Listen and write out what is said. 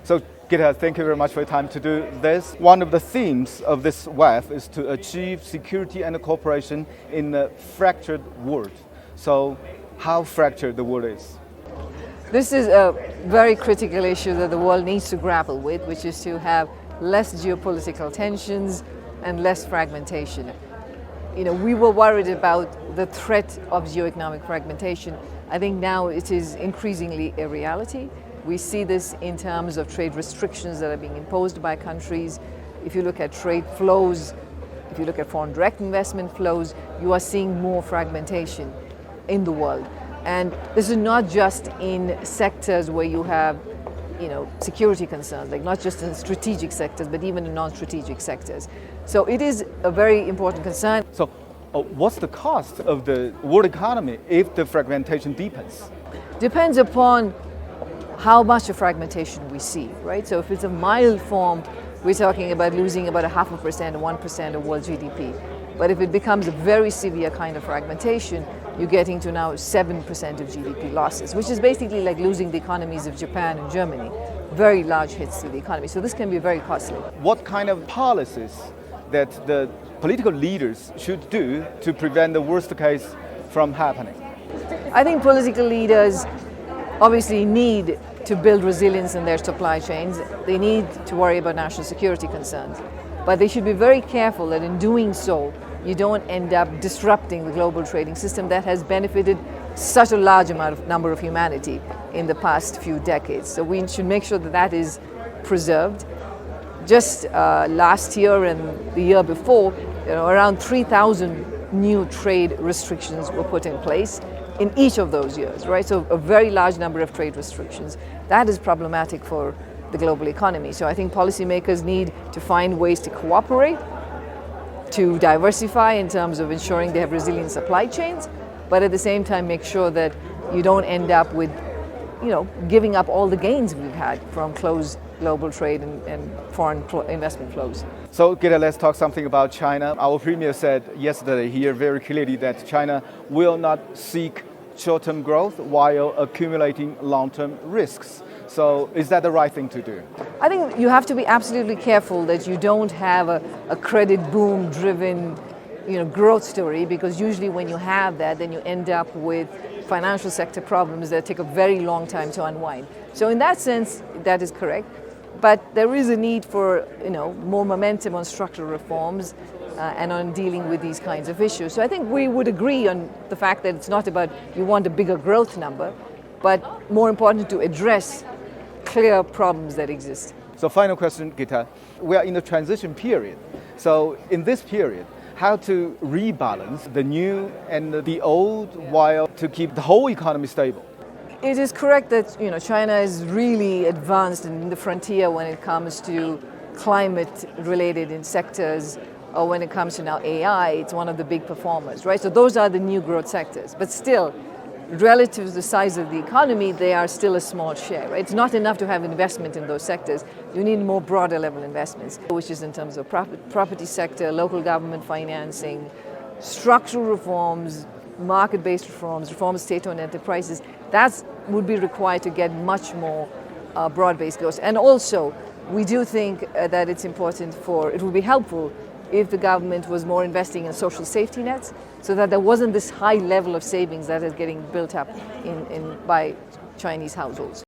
So, Gita, thank you very much for your time to do this. One of the themes of this WEF is to achieve security and cooperation in a fractured world. So, how fractured the world is? This is a very critical issue that the world needs to grapple with, which is to have less geopolitical tensions and less fragmentation. We were worried about the threat of geo-economic fragmentation. I think now it is increasingly a reality. We see this in terms of trade restrictions that are being imposed by countries. If you look at trade flows, if you look at foreign direct investment flows, you are seeing more fragmentation in the world. And this is not just in sectors where you have security concerns, like not just in strategic sectors, but even in non-strategic sectors. So it is a very important concern. So what's the cost of the world economy if the fragmentation deepens? Depends upon how much of fragmentation we see, right? So if it's a mild form, we're talking about losing about 0.5% or 1% of world GDP. But if it becomes a very severe kind of fragmentation, you're getting to now 7% of GDP losses, which is basically like losing the economies of Japan and Germany. Very large hits to the economy. So this can be very costly. What kind of policies that the political leaders should do to prevent the worst case from happening? I think political leaders obviously need to build resilience in their supply chains. They need to worry about national security concerns. But they should be very careful that in doing so, you don't end up disrupting the global trading system that has benefited such a large number of humanity in the past few decades. So we should make sure that that is preserved. Just last year and the year before, around 3,000 new trade restrictions were put in place in each of those years, right? So a very large number of trade restrictions. That is problematic for the global economy. So I think policymakers need to find ways to cooperate, to diversify in terms of ensuring they have resilient supply chains, but at the same time make sure that you don't end up with, giving up all the gains we've had from closed global trade and foreign investment flows. So, Gita, let's talk something about China. Our premier said yesterday here very clearly that China will not seek short-term growth while accumulating long-term risks. So is that the right thing to do? I think you have to be absolutely careful that you don't have a credit boom driven growth story, because usually when you have that, then you end up with financial sector problems that take a very long time to unwind. So in that sense, that is correct. But there is a need for more momentum on structural reforms and on dealing with these kinds of issues. So I think we would agree on the fact that it's not about you want a bigger growth number, but more important to address clear problems that exist. So final question, Gita. We are in a transition period. So in this period, how to rebalance the new and the old while to keep the whole economy stable? It is correct that China is really advanced in the frontier when it comes to climate-related sectors, or when it comes to now AI. It's one of the big performers, right? So those are the new growth sectors. But still, relative to the size of the economy, they are still a small share, right? It's not enough to have investment in those sectors. You need more broader level investments, which is in terms of property sector, local government financing, structural reforms, market-based reforms, reforms of state-owned enterprises. That would be required to get much more broad-based growth. And also, we do think that it's important it would be helpful if the government was more investing in social safety nets, so that there wasn't this high level of savings that is getting built up by Chinese households.